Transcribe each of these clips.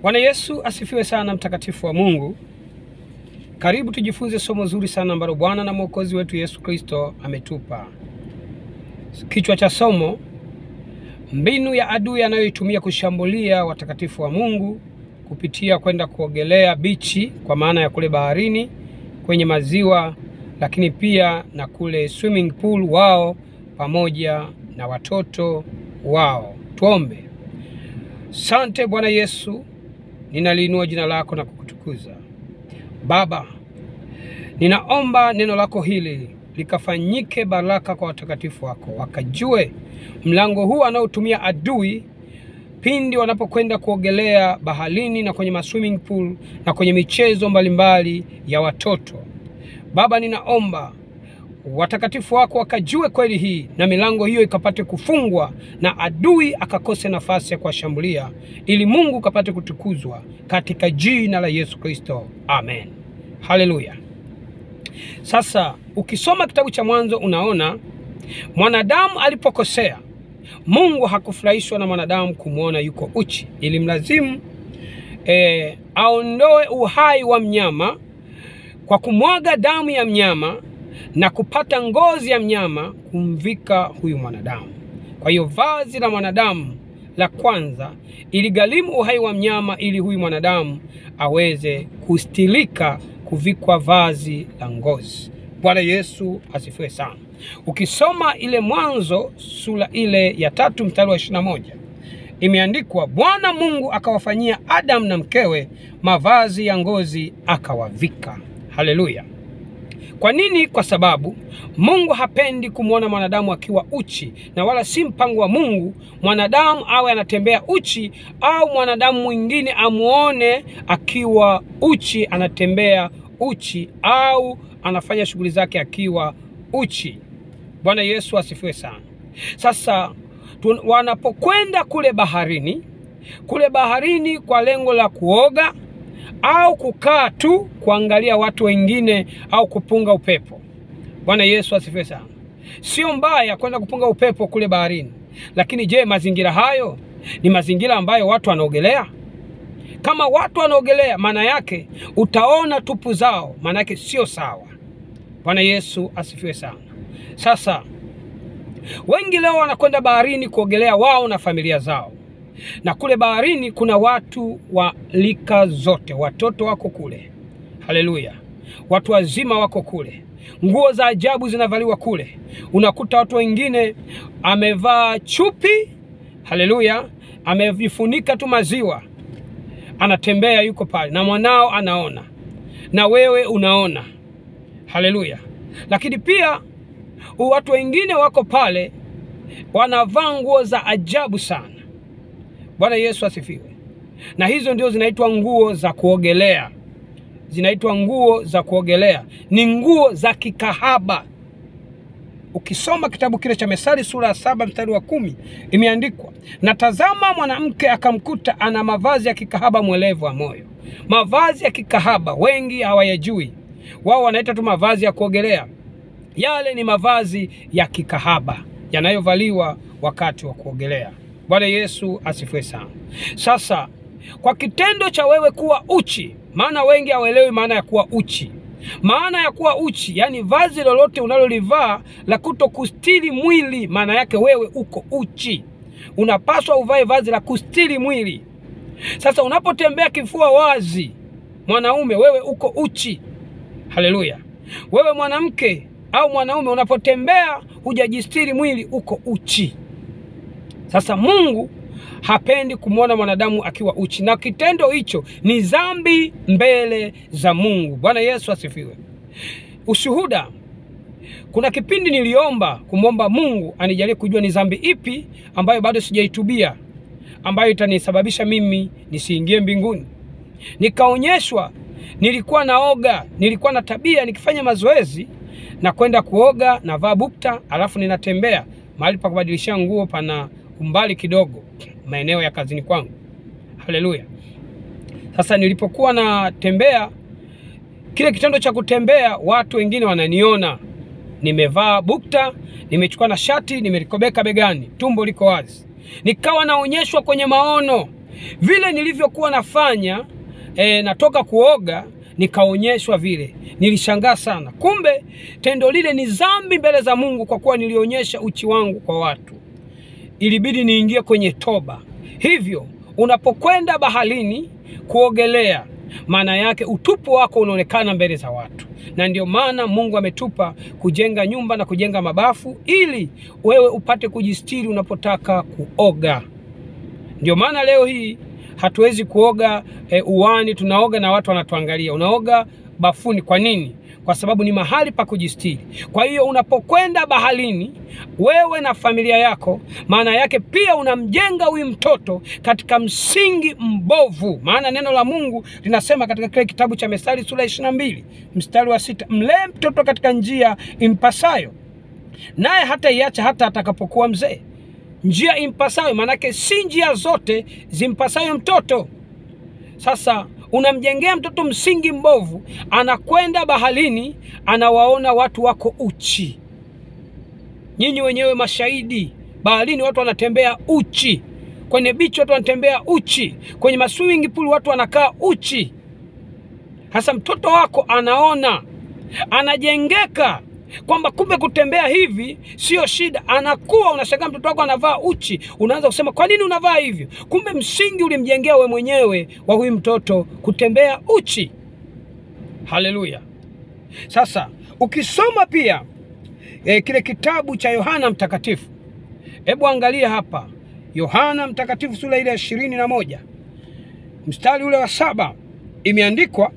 Bwana Yesu asifiwe sana, mtakatifu wa Mungu. Karibu tujifunze somo zuri sana ambalo Bwana na Mwokozi wetu Yesu Kristo ametupa. Kichwa cha somo: mbinu ya adui anayoitumia kushambulia watakatifu wa Mungu kupitia kwenda kuogelea bichi, kwa maana ya kule baharini, kwenye maziwa, lakini pia na kule swimming pool wao pamoja na watoto wao. Tuombe. Asante Bwana Yesu, ninaliinua jina lako na kukutukuza. Baba, ninaomba neno lako hili likafanyike baraka kwa watakatifu wako, wakajue mlango huu anaotumia adui pindi wanapokwenda kuogelea baharini na kwenye swimming pool na kwenye michezo mbalimbali ya watoto. Baba, ninaomba watakatifu wako wakajue kweli hii, na milango hiyo ikapate kufungwa na adui akakose nafasi ya kuwashambulia, ili Mungu kapate kutukuzwa katika jina la Yesu Kristo. Amen. Haleluya. Sasa ukisoma kitabu cha Mwanzo unaona mwanadamu alipokosea, Mungu hakufurahishwa na mwanadamu kumuona yuko uchi. Ilimlazimu aondoe uhai wa mnyama kwa kumwaga damu ya mnyama na kupata ngozi ya mnyama kumvika huyu mwanadamu. Kwa hiyo vazi la mwanadamu la kwanza iligharimu uhai wa mnyama ili huyu mwanadamu aweze kustilika kuvikwa vazi la ngozi. Bwana Yesu asifiwe sana. Ukisoma ile Mwanzo sura ile ya 3 mstari wa 21, imeandikwa, Bwana Mungu akawafanyia Adam na mkewe mavazi ya ngozi akawavika. Haleluya. Kwa nini? Kwa sababu Mungu hapendi kumuona mwanadamu akiwa uchi, na wala si mpango wa Mungu mwanadamu awe anatembea uchi au mwanadamu mwingine amuone akiwa uchi, anatembea uchi au anafanya shughuli zake akiwa uchi. Bwana Yesu asifiwe sana. Sasa wanapokwenda kule baharini kwa lengo la kuoga au kukaa tu kuangalia watu wengine au kupunga upepo. Bwana Yesu asifiwe sana. Sio mbaya kwenda kupunga upepo kule baharini, lakini je, mazingira hayo ni mazingira ambayo watu wanaogelea? Kama watu wanaogelea, maana yake utaona tupu zao, maana yake sio sawa. Bwana Yesu asifiwe sana. Sasa wengi leo wanakwenda baharini kuogelea wao na familia zao. Na kule baharini kuna watu wa lika zote, watoto wako kule. Haleluya. Watu wazima wako kule. Nguo za ajabu zinavaliwa kule. Unakuta watu wengine amevaa chupi, haleluya, amevifunika tu maziwa, anatembea yuko pale, na mwanao anaona, na wewe unaona. Haleluya. Lakini pia watu wengine wako pale wanavaa nguo za ajabu sana. Bwana Yesu asifiwe. Na hizo ndio zinaitwa nguo za kuogelea. Zinaitwa nguo za kuogelea. Ni nguo za kikahaba. Ukisoma kitabu kile cha Methali sura ya 7 mstari wa 10, imeandikwa, na tazama mwanamke akamkuta ana mavazi ya kikahaba mwelevu wa moyo. Mavazi ya kikahaba wengi hawayajui. Wao wanaita tu mavazi ya kuogelea. Yale ni mavazi ya kikahaba yanayovaliwa wakati wa kuogelea. Bwana Yesu asifiwe sana. Sasa kwa kitendo cha wewe kuwa uchi, maana wengi hawaelewi maana ya kuwa uchi. Maana ya kuwa uchi, yani vazi lolote unalolivaa la kutokustiri mwili, maana yake wewe uko uchi. Unapaswa uvae vazi la kustiri mwili. Sasa unapotembea kifua wazi, mwanaume, wewe uko uchi. Haleluya. Wewe mwanamke au mwanaume unapotembea hujajistiri mwili, uko uchi. Sasa Mungu hapendi kumuona mwanadamu akiwa uchi, na kitendo hicho ni dhambi mbele za Mungu. Bwana Yesu asifiwe. Ushuhuda, kuna kipindi niliomba kumwomba Mungu anijalie kujua ni dhambi ipi ambayo bado sijaitubia, ambayo itanisababisha mimi nisiingie mbinguni. Nikaonyeshwa, nilikuwa naoga, nilikuwa na tabia nikifanya mazoezi na kwenda kuoga na vaa bukta, alafu ninatembea mahali pa kubadilisha nguo pana umbali kidogo, maeneo ya kazini kwangu. Haleluya. Sasa nilipokuwa natembea, kile kitendo cha kutembea, watu wengine wananiona nimevaa bukta, nimechukua na shati, nimelikobeka begani, tumbo liko wazi. Nikawa naonyeshwa kwenye maono Vile nilivyokuwa nafanya natoka kuoga, nikaonyeshwa vile. Nilishangaa sana. Kumbe tendo lile ni dhambi mbele za Mungu, kwa kuwa nilionyesha uchi wangu kwa watu. Ilibidi niingie kwenye toba. Hivyo unapokwenda baharini kuogelea, maana yake utupu wako unaonekana mbele za watu. Na ndio maana Mungu ametupa kujenga nyumba na kujenga mabafu ili wewe upate kujistiri unapotaka kuoga. Ndio maana leo hii hatuwezi kuoga uwani, tunaoga na watu wanatuangalia. Unaoga bafuni. Kwa nini? Kwa sababu ni mahali pa kujistiri. Kwa hiyo unapokwenda baharini wewe na familia yako, maana yake pia unamjenga huyu mtoto katika msingi mbovu. Maana neno la Mungu linasema katika kile kitabu cha Methali sura 22 mstari wa 6, mlee mtoto katika njia impasayo, naye hata iacha hata atakapokuwa mzee. Njia impasayo manake si njia zote zimpasayo mtoto. Sasa unamjengea mtoto msingi mbovu, anakwenda baharini, anawaona watu wako uchi. Nyinyi wenyewe mashahidi, baharini watu wanatembea uchi, kwenye beach watu wanatembea uchi, kwenye maswimming pool watu wanakaa uchi. Hasa mtoto wako anaona, anajengeka kwamba kumbe kutembea hivi sio shida. Anakuwa unashangaa mtoto wako anavaa uchi, unaanza kusema kwa nini unavaa hivyo? Kumbe msingi ulimjengea wewe mwenyewe wa huyu mtoto kutembea uchi. Haleluya. Sasa ukisoma pia kile kitabu cha Yohana Mtakatifu, hebu angalia hapa Yohana Mtakatifu sura ile 21 mstari ule wa 7, imeandikwa,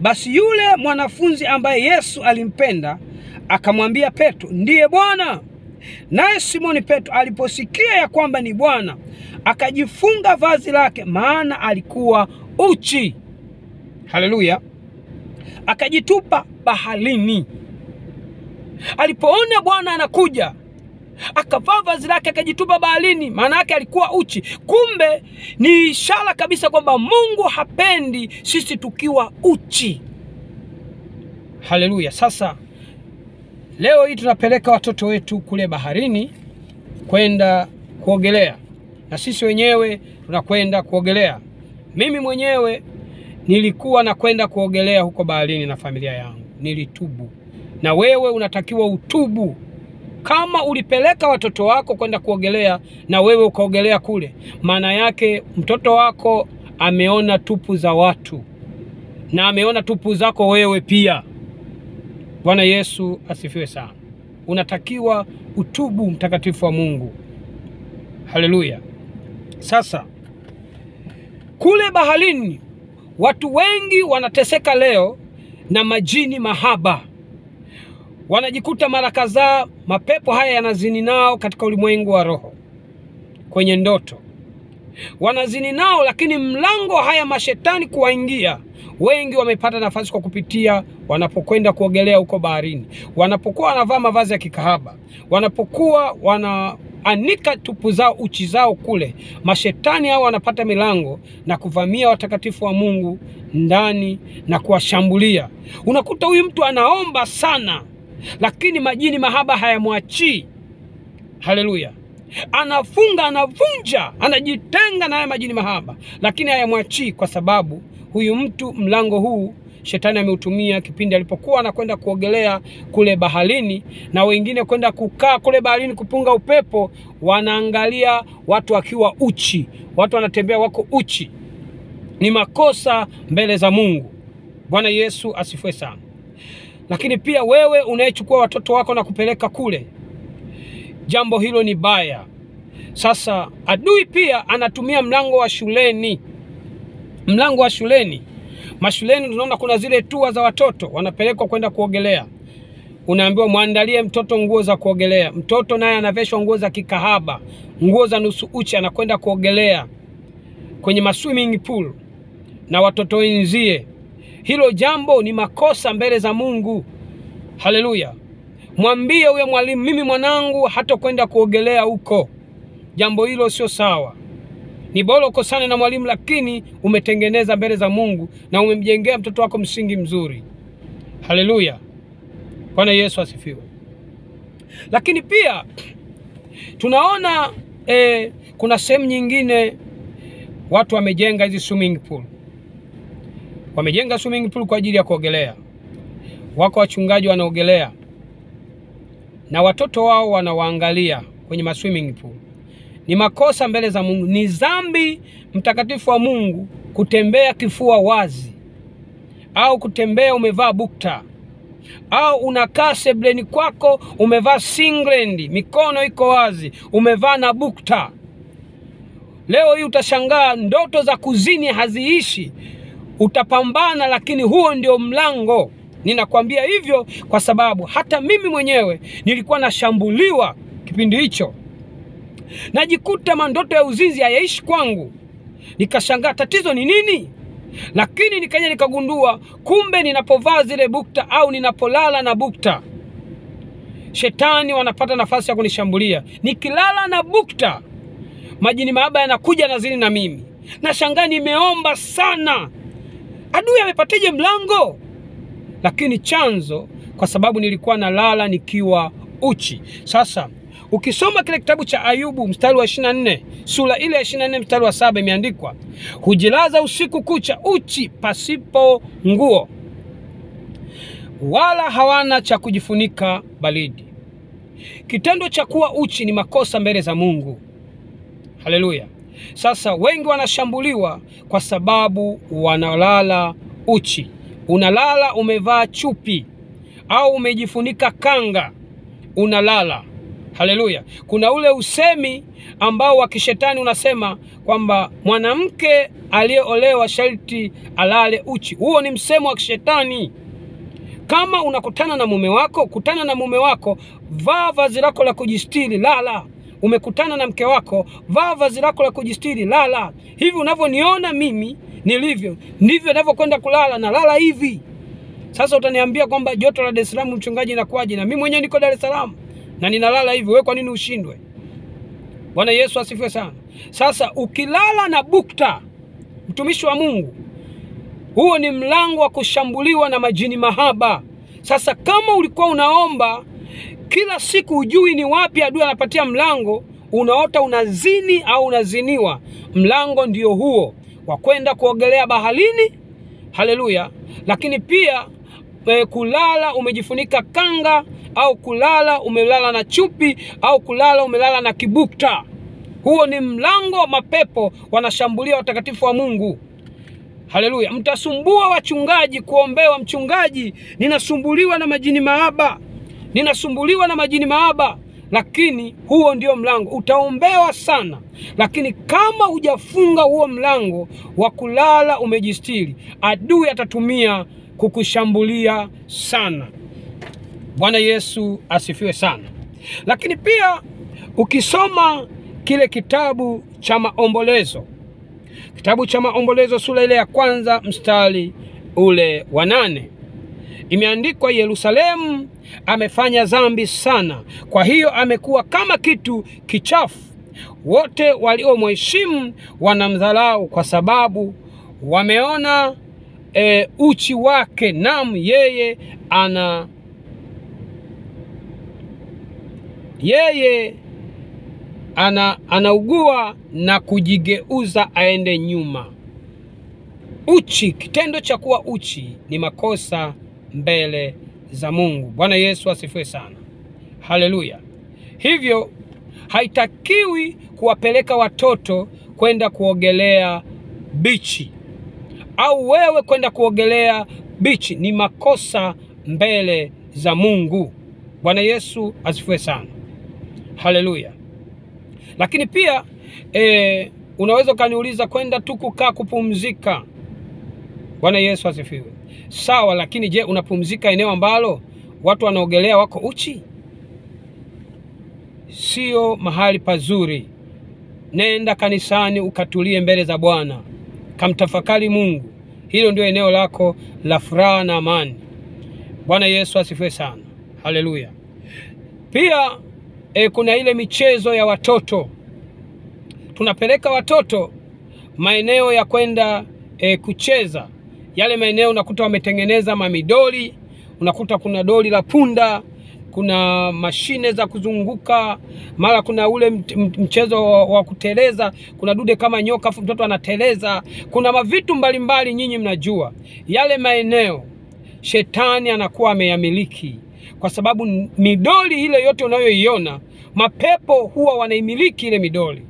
basi yule mwanafunzi ambaye Yesu alimpenda akamwambia Petro, ndiye Bwana. Naye Simoni Petro aliposikia ya kwamba ni Bwana, akajifunga vazi lake, maana alikuwa uchi. Haleluya. Akajitupa baharini. Alipoona Bwana anakuja, akavaa vazi lake akajitupa baharini, maana yake alikuwa uchi. Kumbe ni ishara kabisa kwamba Mungu hapendi sisi tukiwa uchi. Haleluya. Sasa leo hii tunapeleka watoto wetu kule baharini kwenda kuogelea, na sisi wenyewe tunakwenda kuogelea. Mimi mwenyewe nilikuwa nakwenda kuogelea huko baharini na familia yangu, nilitubu. Na wewe unatakiwa utubu. Kama ulipeleka watoto wako kwenda kuogelea na wewe ukaogelea kule, maana yake mtoto wako ameona tupu za watu na ameona tupu zako wewe pia. Bwana Yesu asifiwe sana. Unatakiwa utubu, mtakatifu wa Mungu. Haleluya. Sasa kule baharini watu wengi wanateseka leo na majini mahaba. Wanajikuta mara kadhaa mapepo haya yanazini nao katika ulimwengu wa roho, kwenye ndoto wanazini nao, lakini mlango haya mashetani kuwaingia, wengi wamepata nafasi kwa kupitia wanapokwenda kuogelea huko baharini, wanapokuwa wanavaa mavazi ya kikahaba, wanapokuwa wanaanika tupu zao, uchi zao kule. Mashetani hao wanapata milango na kuvamia watakatifu wa Mungu ndani na kuwashambulia. Unakuta huyu mtu anaomba sana, lakini majini mahaba hayamwachii. Haleluya. Anafunga, anavunja, anajitenga na haya majini mahaba, lakini hayamwachii, kwa sababu huyu mtu mlango huu shetani ameutumia kipindi alipokuwa anakwenda kuogelea kule baharini, na wengine kwenda kukaa kule baharini kupunga upepo, wanaangalia watu wakiwa uchi, watu wanatembea wako uchi. Ni makosa mbele za Mungu. Bwana Yesu asifiwe sana. Lakini pia wewe unayechukua watoto wako na kupeleka kule, jambo hilo ni baya. Sasa adui pia anatumia mlango wa shuleni. Mlango wa shuleni. Mashuleni tunaona kuna zile tua za watoto wanapelekwa kwenda kuogelea. Unaambiwa muandalie mtoto nguo za kuogelea. Mtoto naye anaveshwa nguo za kikahaba, nguo za nusu uchi, anakwenda kuogelea kwenye swimming pool na watoto wenzie. Hilo jambo ni makosa mbele za Mungu. Haleluya. Mwambie huyo mwalimu, mimi mwanangu hatakwenda kuogelea huko. Jambo hilo sio sawa. Ni bora ukosane na mwalimu, lakini umetengeneza mbele za Mungu na umemjengea mtoto wako msingi mzuri. Haleluya. Bwana Yesu asifiwe. Lakini pia tunaona kuna sehemu nyingine watu wamejenga hizi swimming pool. Wamejenga swimming pool kwa ajili ya kuogelea. Wako wachungaji wanaogelea na watoto wao wanawaangalia kwenye swimming pool. Ni makosa mbele za Mungu. Ni dhambi mtakatifu wa Mungu kutembea kifua wazi, au kutembea umevaa bukta, au unakaa sebleni kwako umevaa singlet, mikono iko wazi, umevaa na bukta. Leo hii utashangaa ndoto za kuzini haziishi. Utapambana, lakini huo ndio mlango. Ninakwambia hivyo kwa sababu hata mimi mwenyewe nilikuwa nashambuliwa kipindi hicho. Najikuta mandoto ya uzinzi hayaishi kwangu. Nikashangaa tatizo ni nini? Lakini nikaja nikagundua kumbe ninapovaa zile bukta au ninapolala na bukta, shetani wanapata nafasi ya kunishambulia. Nikilala na bukta, majini mahaba yanakuja na zini na mimi. Nashangaa nimeomba sana, adui amepataje mlango? Lakini chanzo kwa sababu nilikuwa nalala nikiwa uchi. Sasa ukisoma kile kitabu cha Ayubu mstari wa 24, sura ile ya 24 mstari wa 7, imeandikwa, hujilaza usiku kucha uchi pasipo nguo, wala hawana cha kujifunika baridi. Kitendo cha kuwa uchi ni makosa mbele za Mungu. Haleluya. Sasa wengi wanashambuliwa kwa sababu wanalala uchi. Unalala umevaa chupi au umejifunika kanga, unalala. Haleluya. Kuna ule usemi ambao wa kishetani unasema kwamba mwanamke aliyeolewa sharti alale uchi. Huo ni msemo wa kishetani. Kama unakutana na mume wako, kutana na mume wako, vaa vazi lako la kujistiri, lala. Umekutana na mke wako, vaa vazi lako la kujistiri, lala. Hivi unavyoniona mimi nilivyo, ndivyo ninavyokwenda kulala, na lala hivi. Sasa utaniambia kwamba joto la Dar es Salaam mchungaji inakuaje? Na mimi mwenyewe niko Dar es Salaam na ninalala hivi. Wewe kwa nini ushindwe? Bwana Yesu asifiwe sana. Sasa ukilala na bukta, mtumishi wa Mungu, huo ni mlango wa kushambuliwa na majini mahaba. Sasa kama ulikuwa unaomba kila siku ujui ni wapi adui anapatia mlango, unaota unazini au unaziniwa, mlango ndio huo wa kwenda kuogelea baharini. Haleluya. Lakini pia kulala umejifunika kanga, au kulala umelala na chupi, au kulala umelala na kibukta. Huo ni mlango wa mapepo wanashambulia watakatifu wa Mungu. Haleluya. Mtasumbua wachungaji kuombewa, mchungaji ninasumbuliwa na majini mahaba, ninasumbuliwa na majini mahaba. Lakini huo ndio mlango, utaombewa sana. Lakini kama hujafunga huo mlango wa kulala umejistiri, adui atatumia kukushambulia sana. Bwana Yesu asifiwe sana. Lakini pia ukisoma kile kitabu cha Maombolezo, kitabu cha Maombolezo sura ile ya 1 mstari ule wa 8, imeandikwa, Yerusalemu amefanya dhambi sana, kwa hiyo amekuwa kama kitu kichafu. Wote waliomheshimu wanamdharau kwa sababu wameona uchi wake. Naam, yeye anaugua na kujigeuza aende nyuma. Uchi, kitendo cha kuwa uchi ni makosa mbele za Mungu. Bwana Yesu asifiwe sana. Haleluya. Hivyo haitakiwi kuwapeleka watoto kwenda kuogelea bichi, au wewe kwenda kuogelea bichi. Ni makosa mbele za Mungu. Bwana Yesu asifiwe sana. Haleluya. Lakini pia unaweza kaniuliza kwenda tu kukaa kupumzika. Bwana Yesu asifiwe. Sawa, lakini je, unapumzika eneo ambalo watu wanaogelea wako uchi? Sio mahali pazuri. Nenda kanisani ukatulie mbele za Bwana, kamtafakari Mungu. Hilo ndio eneo lako la furaha na amani. Bwana Yesu asifiwe sana. Haleluya. Pia kuna ile michezo ya watoto. Tunapeleka watoto maeneo ya kwenda kucheza. Yale maeneo unakuta wametengeneza mamidoli, unakuta kuna doli la punda, kuna mashine za kuzunguka, mara kuna ule mchezo wa kuteleza, kuna dude kama nyoka mtoto anateleza, kuna mavitu mbalimbali nyinyi mnajua. Yale maeneo shetani anakuwa ameyamiliki, kwa sababu midoli ile yote unayoiona, mapepo huwa wanaimiliki ile midoli.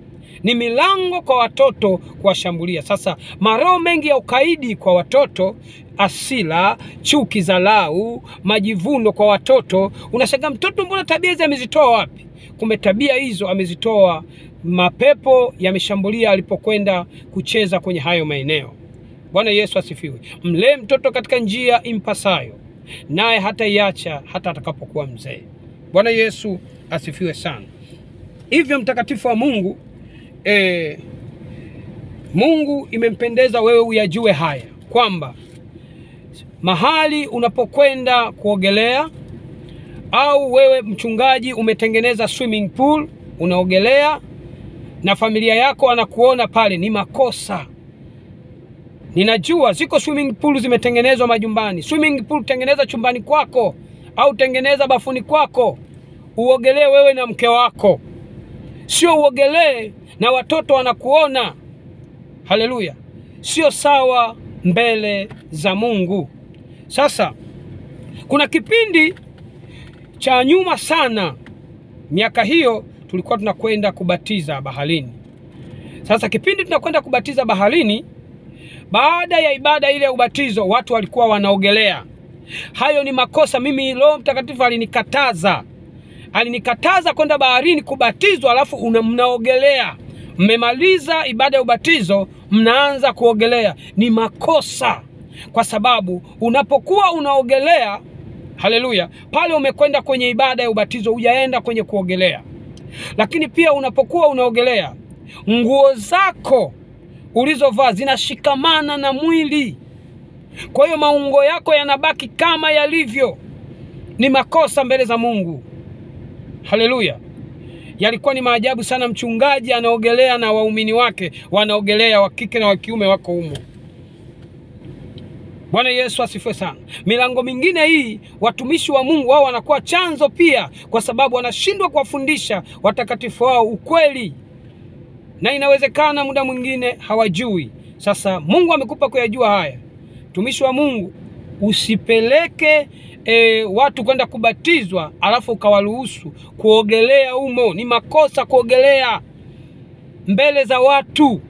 Ni milango kwa watoto kuwashambulia. Sasa maroho mengi ya ukaidi kwa watoto, asila, chuki, dharau, majivuno kwa watoto, unashangaa mtoto mbona tabia hizi amezitoa wapi? Kumbe tabia hizo amezitoa, mapepo yameshambulia alipokwenda kucheza kwenye hayo maeneo. Bwana Yesu asifiwe. Mlee mtoto katika njia impasayo, naye hataiacha hata atakapokuwa mzee. Bwana Yesu asifiwe sana. Hivyo mtakatifu wa Mungu, Mungu imempendeza wewe uyajue haya, kwamba mahali unapokwenda kuogelea, au wewe mchungaji umetengeneza swimming pool unaogelea na familia yako anakuona pale, ni makosa. Ninajua ziko swimming pool zimetengenezwa majumbani. Swimming pool tengeneza chumbani kwako, au tengeneza bafuni kwako, uogelee wewe na mke wako, sio uogelee na watoto wanakuona. Haleluya. Sio sawa mbele za Mungu. Sasa kuna kipindi cha nyuma sana, miaka hiyo tulikuwa tunakwenda kubatiza baharini. Sasa kipindi tunakwenda kubatiza baharini, baada ya ibada ile ya ubatizo watu walikuwa wanaogelea. Hayo ni makosa. Mimi Roho Mtakatifu alinikataza kwenda baharini kubatizwa alafu mnaogelea. Mmemaliza ibada ya ubatizo mnaanza kuogelea. Ni makosa, kwa sababu unapokuwa unaogelea, haleluya, pale umekwenda kwenye ibada ya ubatizo, hujaenda kwenye kuogelea. Lakini pia unapokuwa unaogelea, nguo zako ulizovaa zinashikamana na mwili, kwa hiyo maungo yako yanabaki kama yalivyo. Ni makosa mbele za Mungu. Haleluya. Yalikuwa ni maajabu sana, mchungaji anaogelea na waumini wake wanaogelea, wa kike na wa kiume wako humo. Bwana Yesu asifiwe sana. Milango mingine hii, watumishi wa Mungu wao wanakuwa chanzo pia, kwa sababu wanashindwa kuwafundisha watakatifu wao ukweli, na inawezekana muda mwingine hawajui. Sasa Mungu amekupa kuyajua haya. Mtumishi wa Mungu, usipeleke watu kwenda kubatizwa alafu ukawaruhusu kuogelea humo. Ni makosa kuogelea mbele za watu.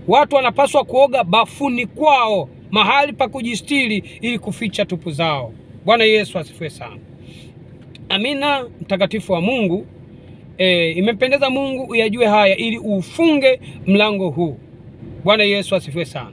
Watu wanapaswa kuoga bafuni kwao, mahali pa kujistiri, ili kuficha tupu zao. Bwana Yesu asifiwe sana. Amina. Mtakatifu wa Mungu, imempendeza Mungu uyajue haya ili ufunge mlango huu. Bwana Yesu asifiwe sana.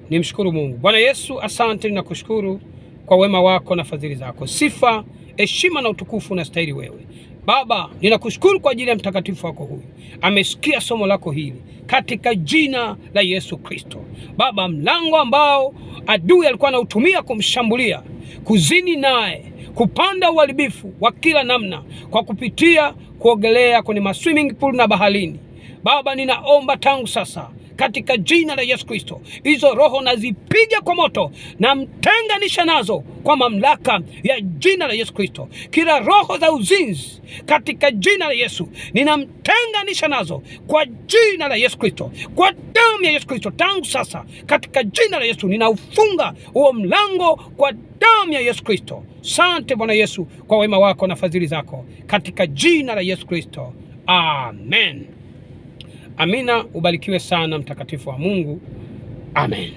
Nimshukuru Mungu. Bwana Yesu, asante na kushukuru kwa wema wako na fadhili zako. Sifa, heshima na utukufu unastahili wewe. Baba, ninakushukuru kwa ajili ya mtakatifu wako huyu. Amesikia somo lako hili katika jina la Yesu Kristo. Baba, mlango ambao adui alikuwa anautumia kumshambulia, kuzini naye, kupanda uharibifu wa kila namna kwa kupitia kuogelea kwenye swimming pool na baharini, Baba, ninaomba tangu sasa katika jina la Yesu Kristo, hizo roho nazipiga kwa moto na mtenganisha nazo kwa mamlaka ya jina la Yesu Kristo. Kila roho za uzinzi katika jina la Yesu ninamtenganisha nazo kwa jina la Yesu Kristo, kwa damu ya Yesu Kristo. Tangu sasa katika jina la Yesu ninaufunga huo mlango kwa damu ya Yesu Kristo. Asante Bwana Yesu kwa wema wako na fadhili zako, katika jina la Yesu Kristo. Amen. Amina. Ubarikiwe sana mtakatifu wa Mungu. Amen.